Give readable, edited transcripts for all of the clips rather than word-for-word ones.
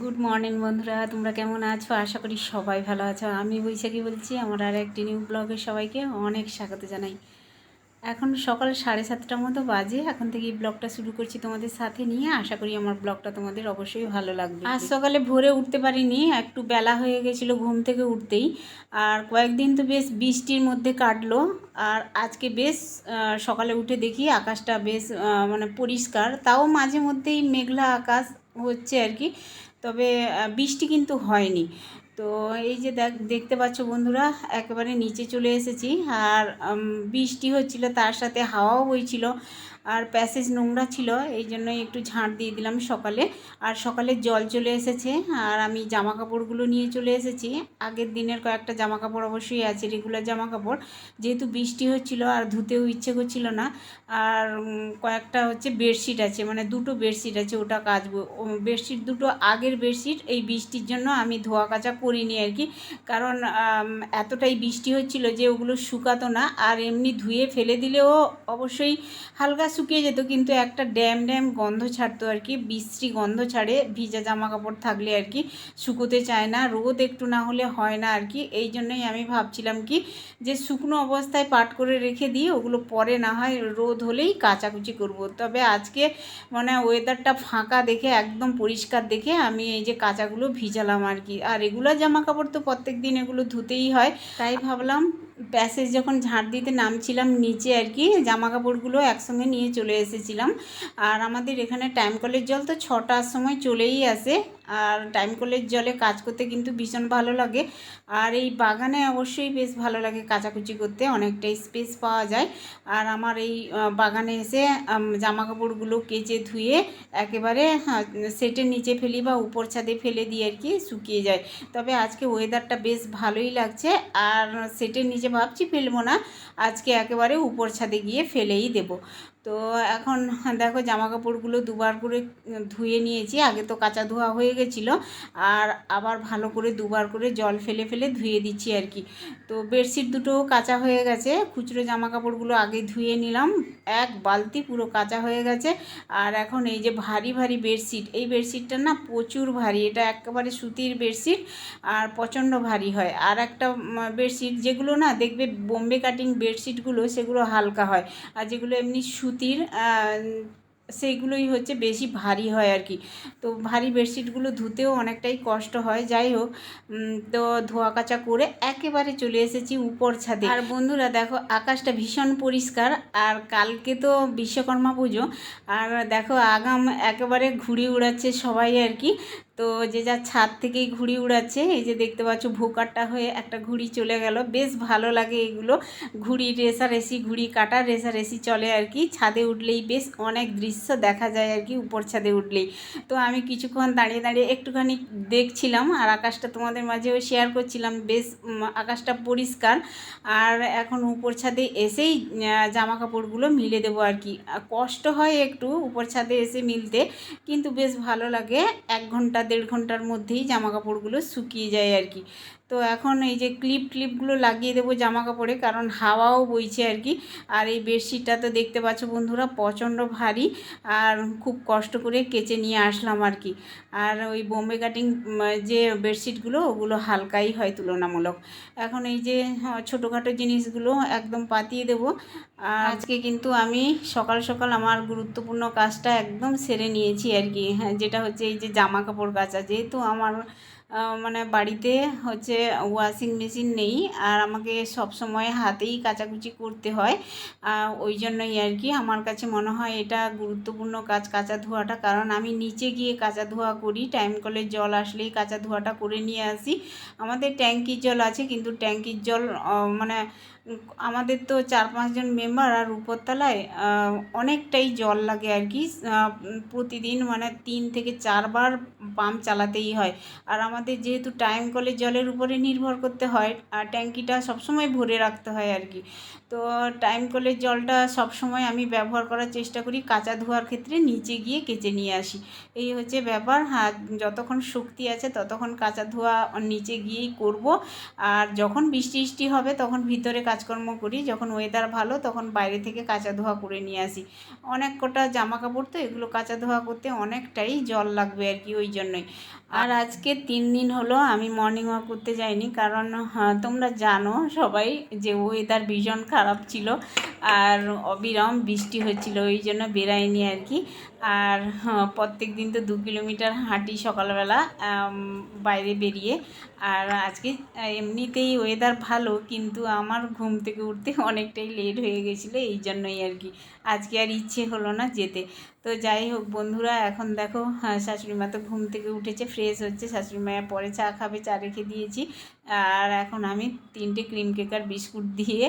Good morning বন্ধুরা, তোমরা কেমন আছো? আশা করি সবাই ভালো আছো। আমি বৈশাখী বলছি। আমার আর একটি নিউ ব্লগে সবাইকে অনেক স্বাগত জানাই। এখন সকাল 7:30টার মতো বাজে। এখন থেকে এই ব্লগটা শুরু করছি তোমাদের সাথে নিয়ে। আশা করি আমার ব্লগটা তোমাদের অবশ্যই ভালো লাগবে। আজ সকালে ভোরে উঠতে পারিনি, একটু বেলা হয়ে গেছিলো ঘুম থেকে উঠতেই। আর কয়েকদিন তো বেশ বৃষ্টির মধ্যে কাটলো। আর আজকে বেশ সকালে উঠে দেখি আকাশটা বেশ মানে পরিষ্কার, তাও মাঝে মধ্যেই মেঘলা আকাশ হচ্ছে আর কি। তবে বৃষ্টি কিন্তু হয়নি। তো এই যে দেখতে পাচ্ছ বন্ধুরা, একেবারে নিচে চলে এসেছি। আর বৃষ্টি হচ্ছিল, তার সাথে হাওয়াও বইছিল, আর প্যাসেজ নোংরা ছিল, এই জন্যই একটু ঝাঁট দিয়ে দিলাম সকালে। আর সকালে জল চলে এসেছে, আর আমি জামা কাপড়গুলো নিয়ে চলে এসেছি। আগের দিনের কয়েকটা জামা কাপড় অবশ্যই আছে, রেগুলার জামা কাপড়, যেহেতু বৃষ্টি হচ্ছিল আর ধুতেও ইচ্ছে করছিল না। আর কয়েকটা হচ্ছে বেডশিট আছে, মানে দুটো বেডশিট আছে, ওটা কাচবো। বেডশিট দুটো আগের বেডশিট, এই বৃষ্টির জন্য আমি ধোয়া কাচা করিনি আর কি। কারণ এতটাই বৃষ্টি হচ্ছিল যে ওগুলো শুকাতো না। আর এমনি ধুয়ে ফেলে দিলেও অবশ্যই হালকা শুকিয়ে যেত, কিন্তু একটা ড্যাম ড্যাম গন্ধ ছাড়তো আর কি, বিশ্রী গন্ধ ছাড়ে ভিজা জামা কাপড় থাকলে আর কি। শুকোতে চায় না, রোদ একটু না হলে হয় না আর কি। এই জন্যই আমি ভাবছিলাম কি যে শুকনো অবস্থায় পাট করে রেখে দিই, ওগুলো পরে না হয় রোদ হলেই কাচাকুচি করব। তবে আজকে মানে ওয়েদারটা ফাঁকা দেখে, একদম পরিষ্কার দেখে আমি এই যে কাচাগুলো ভিজালাম আর কি। আর রেগুলার জামা কাপড় তো প্রত্যেক দিন এগুলো ধুতেই হয়, তাই ভাবলাম প্যাসেজ যখন ঝাঁট দিতে নামছিলাম নিচে আর কি, জামা কাপড়গুলো একসঙ্গে নিয়ে চলে এসেছিলাম। আর আমাদের এখানে টাইম কলের জল তো 6টার সময় চলেই আসে। আর টাইম কলের জলে কাজ করতে কিন্তু ভীষণ ভালো লাগে। আর এই বাগানে অবশ্যই বেশ ভালো লাগে কাচাকুচি করতে, অনেকটাই স্পেস পাওয়া যায়। আর আমার এই বাগানে এসে জামা কাপড়গুলো কেচে ধুয়ে একেবারে সেটের নিচে ফেলি বা উপর ছাদে ফেলে দিই আর কি, শুকিয়ে যায়। তবে আজকে ওয়েদারটা বেশ ভালোই লাগছে। আর সেটের নিচে ভাবছি ফেলবো না, আজকে একেবারে উপর ছাদে গিয়ে ফেলেই দেব। তো এখন দেখো জামা কাপড়গুলো দুবার করে ধুয়ে নিয়েছি। আগে তো কাঁচা ধোয়া হয়ে গেছিলো, আর আবার ভালো করে দুবার করে জল ফেলে ফেলে ধুয়ে দিচ্ছি আর কি। তো বেডশিট দুটোও কাঁচা হয়ে গেছে, খুচরো জামা কাপড়গুলো আগে ধুয়ে নিলাম, এক বালতি পুরো কাঁচা হয়ে গেছে। আর এখন এই যে ভারী ভারী বেডশিট, এই বেডশিটটা না প্রচুর ভারী, এটা একেবারে সুতির বেডশিট আর প্রচণ্ড ভারী হয়। আর একটা বেডশিট যেগুলো না দেখবে বোম্বে কাটিং বেডশিটগুলো, সেগুলো হালকা হয়। আর যেগুলো এমনি সুতির সেইগুলোই হচ্ছে বেশি ভারী হয় আর কি। তো ভারী বেডশিটগুলো ধুতেও অনেকটাই কষ্ট হয়। যাই হোক, তো ধোয়া কাচা করে একেবারে চলে এসেছি উপর ছাদে। আর বন্ধুরা দেখো, আকাশটা ভীষণ পরিষ্কার। আর কালকে তো বিশ্বকর্মা পুজো, আর দেখো আগাম একেবারে ঘুড়ি উড়াচ্ছে সবাই আর কি। তো যে যার ছাদ থেকেই ঘুড়ি উড়াচ্ছে, এই যে দেখতে পাচ্ছ ভোকারটা হয়ে একটা ঘুড়ি চলে গেল, বেশ ভালো লাগে এগুলো। ঘুড়ি রেসারেসি, ঘুড়ি কাটার রেসারেসি চলে আর কি। ছাদে উঠলেই বেশ অনেক দৃশ্য দেখা যায় আর কি, উপর ছাদে উঠলেই। তো আমি কিছুক্ষণ দাঁড়িয়ে দাঁড়িয়ে একটুখানি দেখছিলাম, আর আকাশটা তোমাদের মাঝেও শেয়ার করছিলাম। বেশ আকাশটা পরিষ্কার। আর এখন উপর ছাদে এসেই জামা কাপড়গুলো মিলে দেবো আর কি। কষ্ট হয় একটু উপর ছাদে এসে মিলতে, কিন্তু বেশ ভালো লাগে। 1 ঘন্টা 1.5 ঘন্টার মধ্যেই জামা কাপড়গুলো শুকিয়ে যায় আর কি। তো এখন এই যে ক্লিপগুলো লাগিয়ে দেবো জামা কাপড়ে, কারণ হাওয়াও বইছে আর কি। আর এই বেডশিটটা তো দেখতে পাচ্ছ বন্ধুরা প্রচণ্ড ভারী, আর খুব কষ্ট করে কেচে নিয়ে আসলাম আর কি। আর ওই বোম্বে কাটিং যে বেডশিটগুলো, ওগুলো হালকাই হয় তুলনামূলক। এখন এই যে ছোটোখাটো জিনিসগুলো একদম পাতিয়ে দেবো। আর আজকে কিন্তু আমি সকাল সকাল আমার গুরুত্বপূর্ণ কাজটা একদম সেরে নিয়েছি আর কি। হ্যাঁ, যেটা হচ্ছে এই যে জামা কাপড় কাচা। যেহেতু আমার মানে বাড়িতে হচ্ছে ওয়াশিং মেশিন নেই, আর আমাকে সব সময় হাতেই কাচাকুচি করতে হয়। ওই জন্যই আর কি আমার কাছে মনে হয় এটা গুরুত্বপূর্ণ কাজ, কাচা ধোয়াটা। কারণ আমি নিচে গিয়ে কাচা ধোয়া করি, টাইম কলের জল আসলেই কাচা ধোয়াটা করে নিয়ে আসি। আমাদের ট্যাঙ্কির জল আছে, কিন্তু ট্যাঙ্কির জল মানে আমাদের তো 4-5 জন মেম্বার, আর উপরতলায় অনেকটাই জল লাগে আর কি। প্রতিদিন মানে 3 থেকে 4 বার পাম্প চালাতেই হয়। আর আমাদের যেহেতু টাইম কলের জলের উপরে নির্ভর করতে হয়, আর ট্যাঙ্কিটা সবসময় ভরে রাখতে হয় আর কি। তো টাইম কলের জলটা সবসময় আমি ব্যবহার করার চেষ্টা করি কাচা ধোয়ার ক্ষেত্রে, নিচে গিয়ে কেচে নিয়ে আসি। এই হচ্ছে ব্যাপার। হ্যাঁ, যতক্ষণ শক্তি আছে ততক্ষণ কাচা ধোয়া নিচে গিয়েই করব। আর যখন বৃষ্টি হবে তখন ভিতরে কাচা কাজকর্ম করি, যখন ওয়েদার ভালো তখন বাইরে থেকে কাচা ধোয়া করে নিয়ে আসি। অনেক কটা জামা কাপড় তো, এগুলো কাচা ধোয়া করতে অনেকটাই জল লাগবে আর কি, ওই জন্যই। আর আজকে 3 দিন হলো আমি মর্নিং ওয়াক করতে যাইনি, কারণ তোমরা জানো সবাই যে ওয়েদার ভীষণ খারাপ ছিল আর অবিরাম বৃষ্টি হচ্ছিল, ওই জন্য বেরাইনি আর কি। আর প্রত্যেক দিন তো 2 কিলোমিটার হাঁটি সকালবেলা বাইরে বেরিয়ে। আর আজকে এমনিতেই ওয়েদার ভালো, কিন্তু আমার ঘুম থেকে উঠতে অনেকটাই লেট হয়ে গেছিলো, এই জন্যই আর কি আজকে আর ইচ্ছে হলো না যেতে। তো যাই হোক বন্ধুরা, এখন দেখো শাশুড়ি মা তো ঘুম থেকে উঠেছে, ফ্রেশ হচ্ছে। শাশুড়ি মায়ের পরে চা খাবে, চা রেখে দিয়েছি। আর এখন আমি 3টে ক্রিম কেক আর বিস্কুট দিয়ে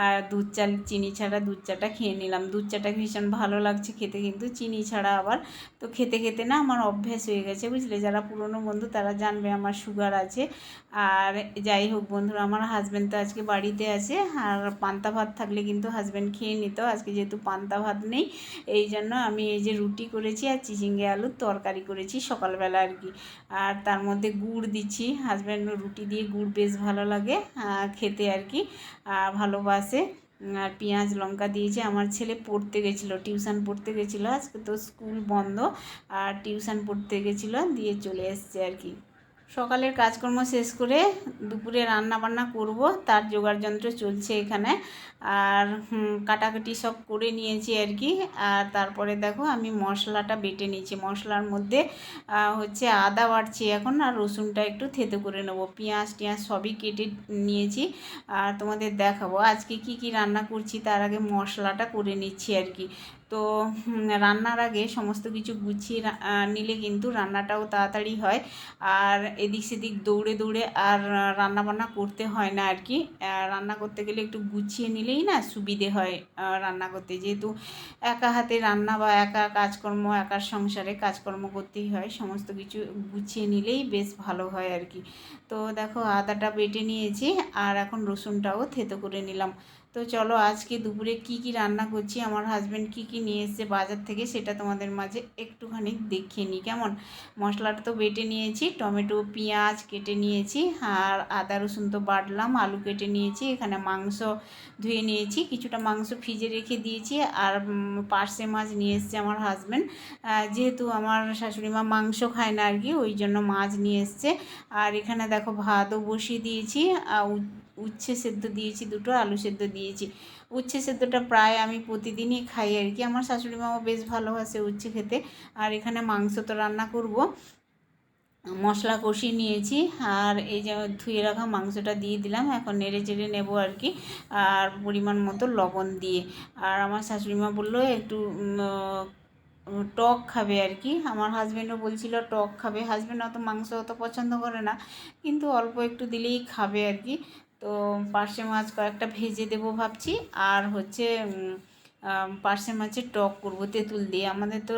আর দুধ চা, চিনি ছাড়া দুধ চাটা খেয়ে নিলাম। দুধ চাটা ভীষণ ভালো লাগছে খেতে, কিন্তু চিনি ছাড়া আবার তো খেতে খেতে না আমার অভ্যাস হয়ে গেছে, বুঝলে। যারা পুরনো বন্ধু তারা জানবে আমার সুগার আছে। আর যাই হোক বন্ধুরা, আমার হাজব্যান্ড তো আজকে বাড়িতে আছে, আর পান্তা ভাত থাকলে কিন্তু হাজব্যান্ড খেয়ে নিত। আজকে যেহেতু পান্তা ভাত নেই, এই জন্য আমি এই যে রুটি করেছি আর চিচিঙ্গে আলুর তরকারি করেছি সকালবেলা আর কি। আর তার মধ্যে গুড় দিচ্ছি, হাজব্যান্ড রুটি দিয়ে গুড় বেশ ভালো লাগে খেতে আর কি, ভালোবাসে। আর পেঁয়াজ লঙ্কা দিয়েছি। আমার ছেলে পড়তে গেছিলো, টিউশন পড়তে গেছিলো, আজকে তো স্কুল বন্ধ, আর টিউশন পড়তে গেছিলো, দিয়ে চলে এসছে আর কি। সকালের কাজকর্ম শেষ করে দুপুরে রান্না বান্না করব, তার জোগাড় যন্ত্র চলছে এখানে। আর কাটাকাটি সব করে নিয়েছি আর কি। আর তারপরে দেখো আমি মশলাটা বেটে নিয়েছি। মশলার মধ্যে হচ্ছে আদা বাড়ছি এখন, আর রসুনটা একটু থেতো করে নেব। পেঁয়াজ টিয়াজ সবই কেটে নিয়েছি, আর তোমাদের দেখাবো আজকে কি কি রান্না করছি। তার আগে মশলাটা করে নিচ্ছি আর কি। তো রান্নার আগে সমস্ত কিছু গুছিয়ে নিলে কিন্তু রান্নাটাও তাড়াতাড়ি হয়, আর এদিক সেদিক দৌড়ে দৌড়ে আর রান্না বান্না করতে হয় না আর কি। রান্না করতে গেলে একটু গুছিয়ে নিলেই না সুবিধে হয় রান্না করতে, যেহেতু একা হাতে রান্না বা একা কাজকর্ম, একার সংসারে কাজকর্ম করতেই হয়, সমস্ত কিছু গুছিয়ে নিলেই বেশ ভালো হয় আর কি। তো দেখো আদাটা বেটে নিয়েছি, আর এখন রসুনটাও থেতো করে নিলাম। তো চলো আজকে দুপুরে কি কি রান্না করছি, আমার হাজব্যান্ড কি কি নিয়ে এসেছে বাজার থেকে, সেটা তোমাদের মাঝে একটুখানি দেখিয়ে নিই কেমন। মশলাটা তো বেটে নিয়েছি, টমেটো পেঁয়াজ কেটে নিয়েছি, আর আদা রসুন তো বাটলাম, আলু কেটে নিয়েছি, এখানে মাংস ধুয়ে নিয়েছি, কিছুটা মাংস ফ্রিজে রেখে দিয়েছি। আর পার্শে মাছ নিয়ে এসছে আমার হাজব্যান্ড, যেহেতু আমার শাশুড়ি মা মাংস খায় না আর কি, ওই জন্য মাছ নিয়ে এসছে। আর এখানে দেখো ভাতও বসিয়ে দিয়েছি, উচ্ছে সেদ্ধ দিয়েছি, 2টো আলু সেদ্ধ দিয়েছি। উচ্ছে সেদ্ধটা প্রায় আমি প্রতিদিনই খাই আর কি, আমার শাশুড়ি মাও বেশ ভালোবাসে উচ্ছে খেতে। আর এখানে মাংস তো রান্না করব, মশলা কষিয়ে নিয়েছি, আর এই যে ধুয়ে রাখা মাংসটা দিয়ে দিলাম, এখন নেড়ে চেড়ে নেবো আর কি, আর পরিমাণ মতো লবণ দিয়ে। আর আমার শাশুড়ি মা বললো একটু টক খাবে আর কি, আমার হাজব্যান্ডও বলছিল টক খাবে। হাজব্যান্ড অত মাংস অত পছন্দ করে না, কিন্তু অল্প একটু দিলেই খাবে আর কি। তো পার্শে মাছ কয়েকটা ভেজে দেবো ভাবছি, আর হচ্ছে পার্শে মাছের টক করব তেঁতুল দিয়ে। আমাদের তো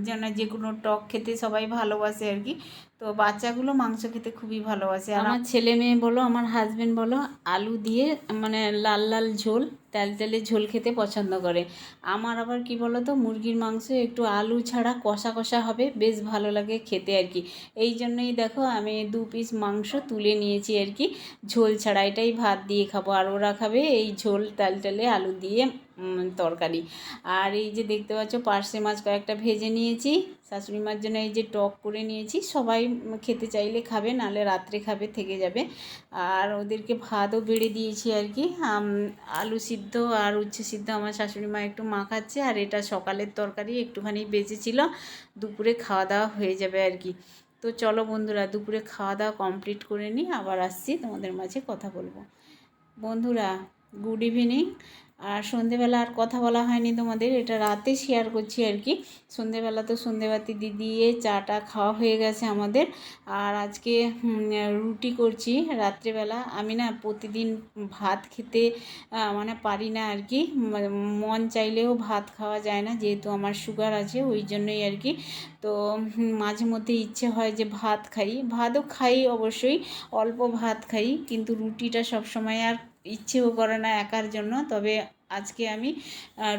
যেন যে কোনো টক খেতে সবাই ভালোবাসে আর কি, তো বাচ্চাগুলো মাংস খেতে খুবই ভালোবাসে। আর আমার ছেলে মেয়ে বলো, আমার হাজব্যান্ড বলো, আলু দিয়ে মানে লাল লাল ঝোল, তেল তেলে ঝোল খেতে পছন্দ করে। আমার আবার কি বলো তো, মুরগির মাংস একটু আলু ছাড়া কষা কষা হবে, বেশ ভালো লাগে খেতে আর কি। এই জন্যই দেখো আমি 2 পিস মাংস তুলে নিয়েছি আর কি, ঝোল ছাড়া। এটাই ভাত দিয়ে খাবো, আর ওরা খাবে এই ঝোল তেল তেলে আলু দিয়ে তরকারি। আর এই যে দেখতে পাচ্ছ পার্শে মাছ কয়েকটা ভেজে নিয়েছি, শাশুড়ি মার জন্য এই যে টক করে নিয়েছি। সবাই খেতে চাইলে খাবে, নাহলে রাত্রে খাবে, থেকে যাবে। আর ওদেরকে ভাতও বেড়ে দিয়েছি আর কি। আলু সিদ্ধ আর উচ্ছে সিদ্ধ আমার শাশুড়ি মা একটু মাখাচ্ছে, আর এটা সকালের তরকারি একটুখানি বেঁচেছিল, দুপুরে খাওয়া দাওয়া হয়ে যাবে আর কি। তো চলো বন্ধুরা, দুপুরে খাওয়া দাওয়া কমপ্লিট করে নিই, আবার আসছি তোমাদের মাঝে কথা বলবো। বন্ধুরা গুড ইভিনিং। আর সন্ধেবেলা আর কথা বলা হয়নি তোমাদের, এটা রাতে শেয়ার করছি আর কি। সন্ধেবেলা তো সন্ধেবাতি দিয়ে চাটা খাওয়া হয়ে গেছে আমাদের। আর আজকে রুটি করছি রাত্রেবেলা। আমি না প্রতিদিন ভাত খেতে মানে পারি না আর কি, মন চাইলেও ভাত খাওয়া যায় না, যেহেতু আমার সুগার আছে, ওই জন্যই আর কি। তো মাঝে মধ্যে ইচ্ছে হয় যে ভাত খাই, ভাতও খাই অবশ্যই, অল্প ভাত খাই, কিন্তু রুটিটা সবসময় আর ইচ্ছেও করে না একার জন্য। তবে আজকে আমি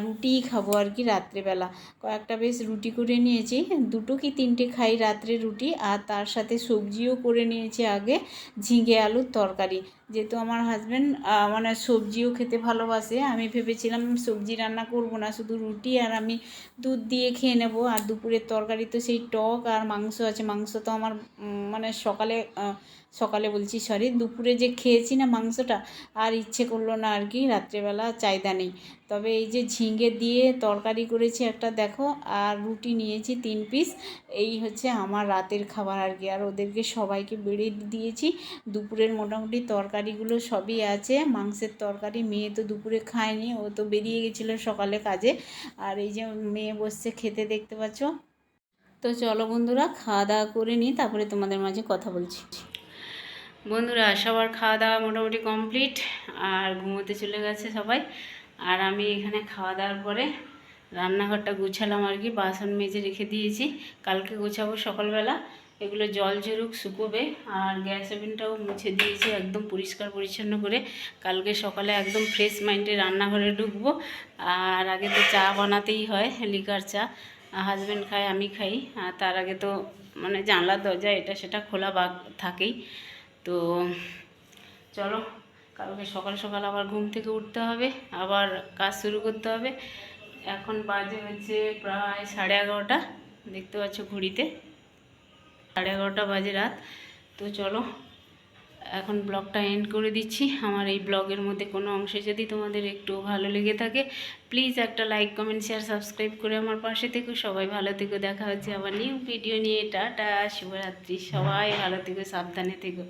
রুটিই খাবো আর কি রাত্রেবেলা। কয়েকটা বেশ রুটি করে নিয়েছি, 2 কি 3টে খাই রাত্রে রুটি, আর তার সাথে সবজিও করে নিয়েছি আগে, ঝিঙে আলুর তরকারি। যেহেতু আমার হাজব্যান্ড মানে সবজিও খেতে ভালোবাসে, আমি ভেবেছিলাম সবজি রান্না করব না, শুধু রুটি আর আমি দুধ দিয়ে খেয়ে নেব। আর দুপুরের তরকারি তো সেই টক আর মাংস আছে। মাংস তো আমার মানে সকালে বলছি সরি, দুপুরে যে খেয়েছি না মাংসটা, আর ইচ্ছে করলো না আর কি, রাত্রেবেলা চাহিদা নেই। তবে এই যে ঝিঙে দিয়ে তরকারি করেছি একটা দেখো, আর রুটি নিয়েছি 3 পিস। এই হচ্ছে আমার রাতের খাবার আর কি। আর ওদেরকে সবাইকে বেড়ে দিয়েছি। দুপুরের মোটামুটি তরকারিগুলো সবই আছে। মাংসের তরকারি মেয়ে তো দুপুরে খায়নি, ও তো বেরিয়ে গেছিলো সকালে কাজে। আর এই যে মেয়ে বসছে খেতে, দেখতে পাচ্ছ। তো চলো বন্ধুরা, খাওয়া দাওয়া করে নিই, তারপরে তোমাদের মাঝে কথা বলছি। বন্ধুরা, সবার খাওয়া দাওয়া মোটামুটি কমপ্লিট, আর ঘুমোতে চলে গেছে সবাই। আর আমি এখানে খাওয়া দাওয়ার পরে রান্নাঘরটা গুছালাম আর কি, বাসন মেজে রেখে দিয়েছি, কালকে গোছাবো সকালবেলা। এগুলো জল ঝরুক, শুকোবে। আর গ্যাস ওভেনটাও মুছে দিয়েছি একদম পরিষ্কার পরিচ্ছন্ন করে। কালকে সকালে একদম ফ্রেশ মাইন্ডে রান্নাঘরে ঢুকবো। আর আগে তো চা বানাতেই হয়, লিকার চা। হাজব্যান্ড খায়, আমি খাই। আর তার আগে তো মানে জানলার দরজা এটা সেটা খোলা থাকেই। তো চলো, কালকে সকাল সকাল আবার ঘুম থেকে উঠতে হবে, আবার কাজ শুরু করতে হবে। এখন বাজে হচ্ছে প্রায় 11:30, দেখতে পাচ্ছ ঘড়িতে 11:30 বাজে রাত। তো চলো, এখন ব্লগটা এন্ড করে দিচ্ছি। আমার এই ব্লগের মধ্যে কোনো অংশে যদি তোমাদের একটু ভালো লেগে থাকে, প্লিজ একটা লাইক, কমেন্ট, শেয়ার, সাবস্ক্রাইব করে আমার পাশে থেকো। সবাই ভালো থেকো, দেখা হচ্ছে আবার নিউ ভিডিও নিয়ে। টাটা, শুভরাত্রি, সবাই ভালো থেকো, সাবধানে থেকো।